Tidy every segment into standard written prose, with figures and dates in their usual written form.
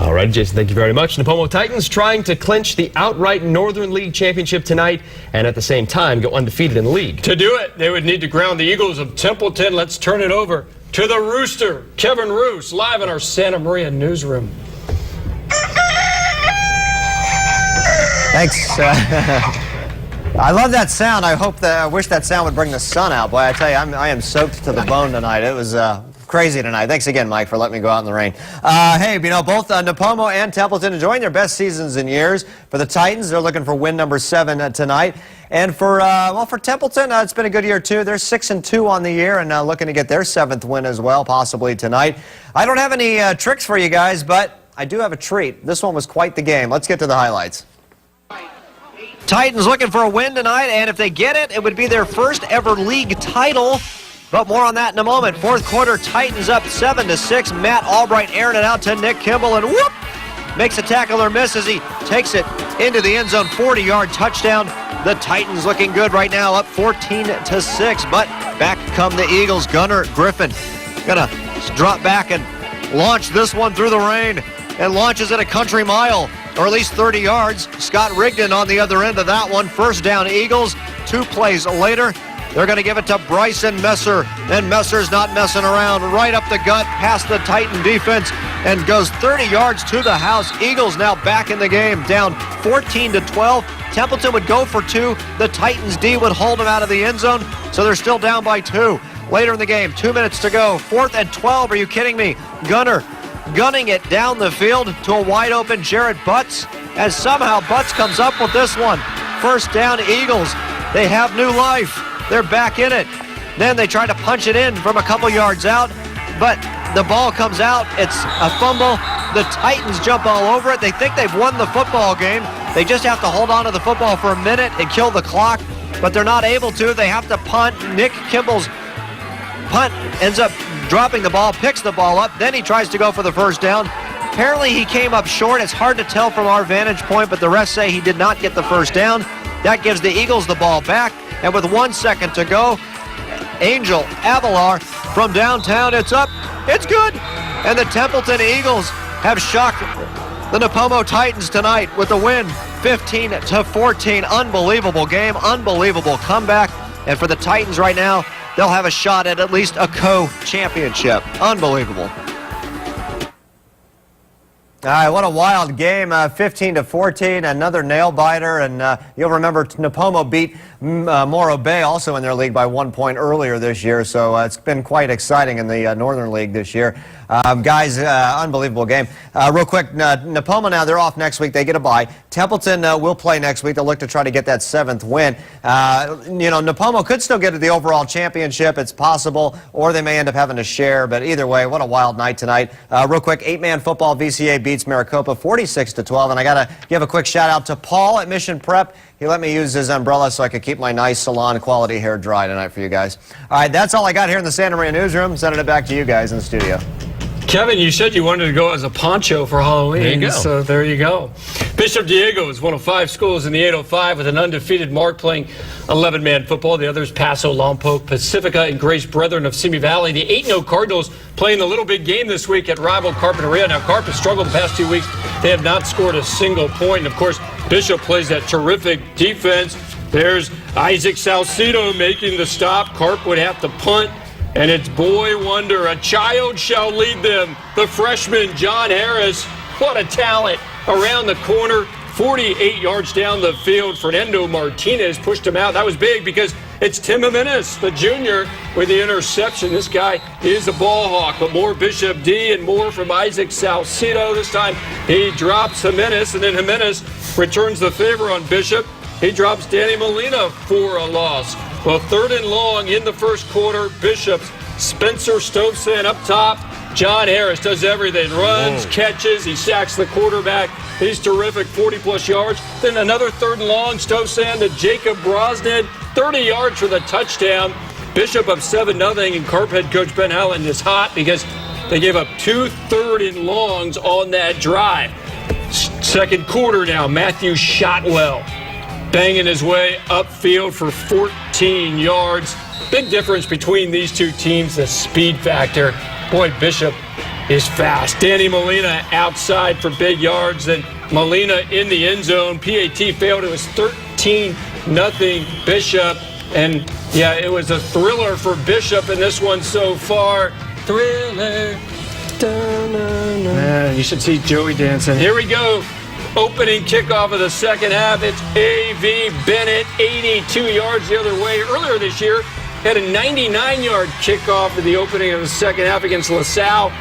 All right, Jason, thank you very much. Nipomo Titans trying to clinch the outright Northern League championship tonight and at the same time go undefeated in the league. To do it, they would need to ground the Eagles of Templeton. Let's turn it over to the Rooster, Kevin Roos, live in our Santa Maria newsroom. Thanks. I love that sound. I wish that sound would bring the sun out. Boy, I tell you, I am soaked to the bone tonight. It was crazy tonight. Thanks again, Mike, for letting me go out in the rain. Hey, you know, both Nipomo and Templeton enjoying their best seasons in years. For the Titans, they're looking for win number 7 tonight. And for Templeton, it's been a good year, too. They're 6-2 on the year and looking to get their 7th win as well, possibly tonight. I don't have any tricks for you guys, but I do have a treat. This one was quite the game. Let's get to the highlights. Titans looking for a win tonight, and if they get it, it would be their first ever league title. But more on that in a moment. Fourth quarter, Titans up 7-6. Matt Albright airing it out to Nick Kimball, and whoop! Makes a tackle or miss as he takes it into the end zone. 40-yard touchdown. The Titans looking good right now, up 14-6. But back come the Eagles. Gunnar Griffin gonna drop back and launch this one through the rain, and launches it a country mile, or at least 30 yards. Scott Rigdon on the other end of that one. First down, Eagles. 2 plays later, they're going to give it to Bryson Messer, and Messer's not messing around. Right up the gut, past the Titan defense, and goes 30 yards to the house. Eagles now back in the game, down 14-12. Templeton would go for 2. The Titans D would hold them out of the end zone, so they're still down by 2. Later in the game, 2 minutes to go. 4th and 12, are you kidding me? Gunner gunning it down the field to a wide open Jared Butts, and somehow Butts comes up with this one. First down, Eagles. They have new life. They're back in it. Then they try to punch it in from a couple yards out, but the ball comes out. It's a fumble. The Titans jump all over it. They think they've won the football game. They just have to hold on to the football for a minute and kill the clock, but they're not able to. They have to punt. Nick Kimball's punt ends up dropping the ball, picks the ball up, then he tries to go for the first down. Apparently he came up short. It's hard to tell from our vantage point, but the refs say he did not get the first down. That gives the Eagles the ball back, and with 1 second to go, Angel Avalar from downtown, it's up, it's good, and the Templeton Eagles have shocked the Nipomo Titans tonight with the win, 15-14. Unbelievable game, unbelievable comeback, and for the Titans right now, they'll have a shot at least a co-championship. Unbelievable. All right, what a wild game, 15-14, another nail-biter, and you'll remember Nipomo beat Morro Bay also in their league by 1 point earlier this year, so it's been quite exciting in the Northern League this year. Guys, unbelievable game. Real quick, Nipomo now, they're off next week. They get a bye. Templeton will play next week. They'll look to try to get that 7th win. You know, Nipomo could still get to the overall championship. It's possible, or they may end up having to share, but either way, what a wild night tonight. Real quick, 8-man football, VCA beats Maricopa 46-12, and I got to give a quick shout-out to Paul at Mission Prep. He let me use his umbrella so I could keep my nice salon quality hair dry tonight for you guys. All right, that's all I got here in the Santa Maria newsroom. Sending it back to you guys in the studio. Kevin, you said you wanted to go as a poncho for Halloween. There you go. So there you go. Bishop Diego is one of 5 schools in the 805 with an undefeated mark, playing 11-man football. The others, Paso, Lompoc, Pacifica, and Grace Brethren of Simi Valley. The 8-0 Cardinals playing the little big game this week at rival Carpinteria. Now, Carp has struggled the past 2 weeks. They have not scored a single point. And, of course, Bishop plays that terrific defense. There's Isaac Salcido making the stop. Carp would have to punt. And it's boy wonder, a child shall lead them. The freshman, John Harris, what a talent. Around the corner, 48 yards down the field. Fernando Martinez pushed him out. That was big because it's Tim Jimenez, the junior, with the interception. This guy is a ball hawk, but more Bishop D and more from Isaac Salcido. This time he drops Jimenez, and then Jimenez returns the favor on Bishop. He drops Danny Molina for a loss. Well, 3rd and long in the first quarter. Bishop's Spencer Stovson up top. John Harris does everything. Runs, catches, he sacks the quarterback. He's terrific, 40-plus yards. Then another 3rd and long. Stovson to Jacob Brosnan, 30 yards for the touchdown. Bishop up 7-0, and Carp head coach Ben Howland is hot because they gave up 2 3rd and longs on that drive. Second quarter now, Matthew Shotwell banging his way upfield for 14 yards. Big difference between these two teams, the speed factor. Boy, Bishop is fast. Danny Molina outside for big yards. Then Molina in the end zone. PAT failed. It was 13-0 Bishop. And, yeah, it was a thriller for Bishop in this one so far. Thriller. Man, you should see Joey dancing. Here we go. Opening kickoff of the second half. It's A.V. Bennett, 82 yards the other way. Earlier this year, had a 99-yard kickoff at the opening of the second half against LaSalle.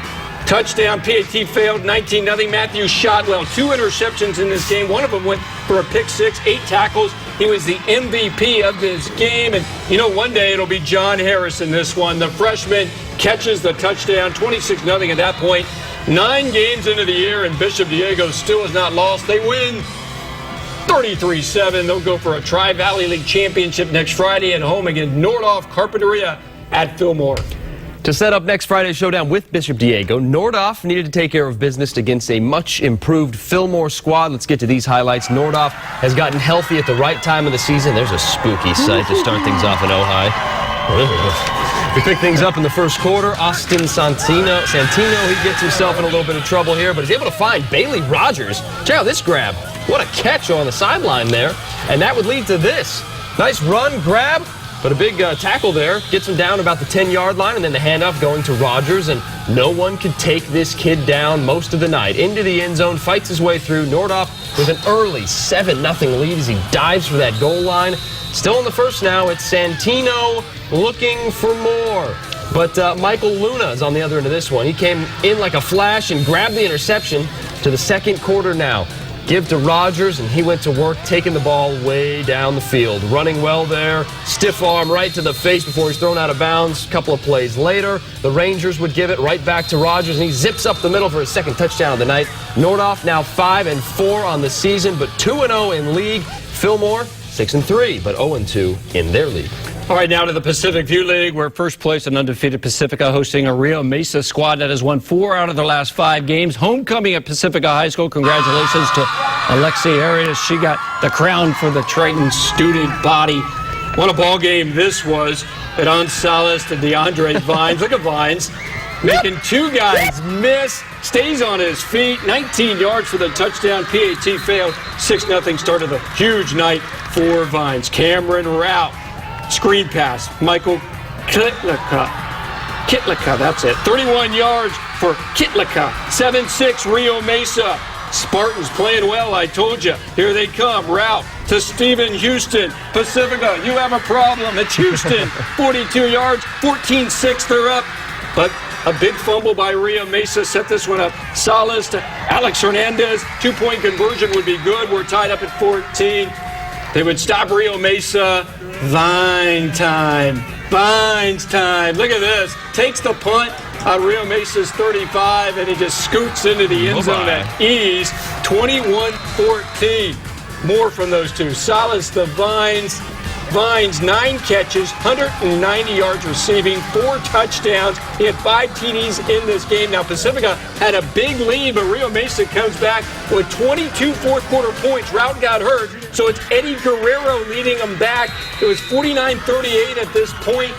Touchdown. PAT failed, 19-0. Matthew Shotwell, 2 interceptions in this game. One of them went for a pick six, 8 tackles. He was the MVP of this game. And, you know, one day it'll be John Harris in this one. The freshman catches the touchdown, 26-0 at that point. 9 games into the year, and Bishop Diego still has not lost. They win 33-7. They'll go for a Tri-Valley League championship next Friday at home against Nordhoff Carpinteria at Fillmore. To set up next Friday's showdown with Bishop Diego, Nordhoff needed to take care of business against a much-improved Fillmore squad. Let's get to these highlights. Nordhoff has gotten healthy at the right time of the season. There's a spooky sight to start things off in Ojai. We pick things up in the first quarter. Austin Santino, he gets himself in a little bit of trouble here, but he's able to find Bailey Rogers. Check out this grab. What a catch on the sideline there. And that would lead to this. Nice run, grab, but a big tackle there. Gets him down about the 10-yard line, and then the handoff going to Rogers, and no one could take this kid down most of the night. Into the end zone, fights his way through. Nordhoff with an early 7-0 lead as he dives for that goal line. Still in the first now, it's Santino looking for more. But Michael Luna is on the other end of this one. He came in like a flash and grabbed the interception to the second quarter now. Give to Rogers, and he went to work, taking the ball way down the field. Running well there. Stiff arm right to the face before he's thrown out of bounds. A couple of plays later, the Rangers would give it right back to Rogers, and he zips up the middle for his second touchdown of the night. Nordhoff now 5-4 on the season, but 2-0 in league. Fillmore 6-3, but 0-2 in their league. All right, now to the Pacific View League, where first place and undefeated Pacifica hosting a Rio Mesa squad that has won 4 out of their last 5 games. Homecoming at Pacifica High School. Congratulations to Alexi Arias. She got the crown for the Triton student body. What a ball game this was at Gonzalez to DeAndre Vines. Look at Vines making 2 guys miss. Stays on his feet. 19 yards for the touchdown. PAT failed. 6-0 started a huge night for Vines. Cameron Rout. Screen pass. Michael Kitlika, that's it. 31 yards for Kitlika. 7-6 Rio Mesa. Spartans playing well, I told you. Here they come. Route to Stephen Houston. Pacifica, you have a problem. It's Houston. 42 yards. 14-6, they're up. But a big fumble by Rio Mesa set this one up. Salas to Alex Hernandez. 2-point conversion would be good. We're tied up at 14. They would stop Rio Mesa. Vines time. Look at this. Takes the punt on Rio Mesa's 35, and he just scoots into the end zone at ease. 21-14. More from those two. Salas to Vines. Vines, 9 catches, 190 yards receiving, 4 touchdowns. He had 5 TDs in this game. Now, Pacifica had a big lead, but Rio Mesa comes back with 22 fourth-quarter points. Rout got hurt, so it's Eddie Guerrero leading them back. It was 49-38 at this point,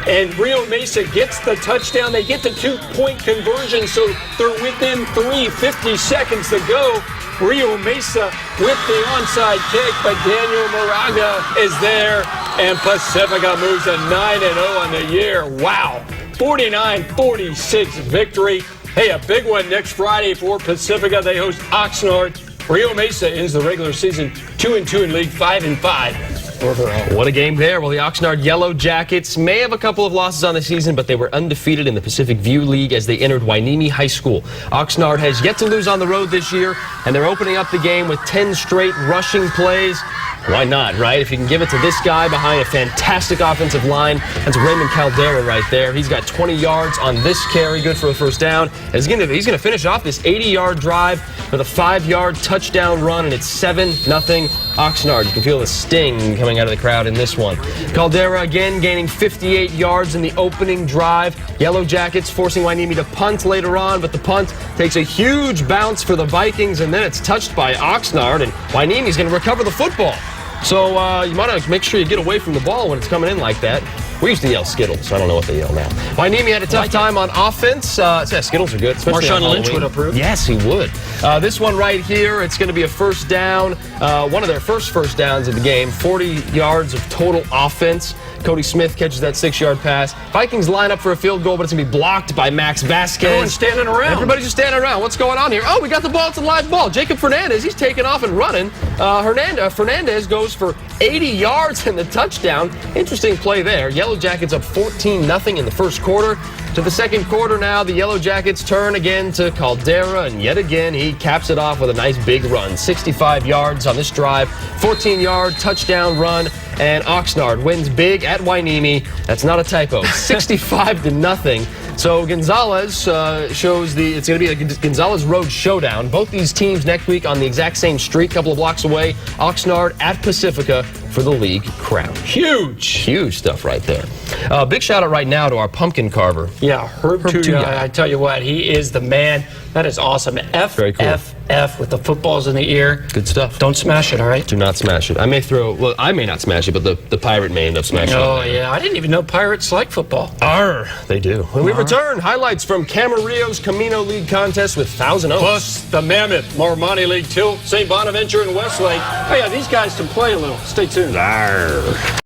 and Rio Mesa gets the touchdown. They get the 2-point conversion, so they're within 50 seconds to go. Rio Mesa with the onside kick, but Daniel Moraga is there, and Pacifica moves to 9-0 on the year. Wow. 49-46 victory. Hey, a big one next Friday for Pacifica. They host Oxnard. Rio Mesa ends the regular season 2-2 in league, 5-5. What a game there. Well, the Oxnard Yellow Jackets may have a couple of losses on the season, but they were undefeated in the Pacific View League as they entered Hueneme High School. Oxnard has yet to lose on the road this year, and they're opening up the game with 10 straight rushing plays. Why not, right? If you can give it to this guy behind a fantastic offensive line, that's Raymond Caldera right there. He's got 20 yards on this carry, good for a first down. He's going to finish off this 80-yard drive with a 5-yard touchdown run, and it's 7-0 Oxnard. You can feel the sting coming out of the crowd in this one. Caldera again gaining 58 yards in the opening drive. Yellow Jackets forcing Hueneme to punt later on, but the punt takes a huge bounce for the Vikings, and then it's touched by Oxnard, and Hueneme's going to recover the football. So you want to make sure you get away from the ball when it's coming in like that. We used to yell Skittles, so I don't know what they yell now. Wainimi had a tough time on offense. Yeah, Skittles are good. Marshawn Lynch would approve. Yes, he would. This one right here, it's going to be a first down. One of their first downs of the game. 40 yards of total offense. Cody Smith catches that 6-yard pass. Vikings line up for a field goal, but it's going to be blocked by Max Vasquez. Everyone's standing around. Everybody's just standing around. What's going on here? Oh, we got the ball. It's a live ball. Jacob Fernandez, he's taking off and running. Fernandez goes for 80 yards in the touchdown. Interesting play there. Yellow Jackets up 14-0 in the first quarter. To the second quarter now, the Yellow Jackets turn again to Caldera, and yet again he caps it off with a nice big run. 65 yards on this drive, 14-yard touchdown run, and Oxnard wins big at Wainimi. That's not a typo. 65-0. So Gonzalez shows it's going to be a Gonzalez Road showdown. Both these teams next week on the exact same street, couple of blocks away. Oxnard at Pacifica for the league crown. Huge stuff right there. Big shout out right now to our pumpkin carver. Yeah, Herb Tuya. I tell you what, he is the man. That is awesome. FFF with the footballs in the ear. Good stuff. Don't smash it, all right? Do not smash it. I may not smash it, but the pirate may end up smashing it. Oh, yeah. I didn't even know pirates like football. They do. When we return, highlights from Camarillo's Camino League contest with Thousand Oaks. Plus the Mammoth Marmani League Tilt, St. Bonaventure and Westlake. Oh, yeah, these guys can play a little. Stay tuned.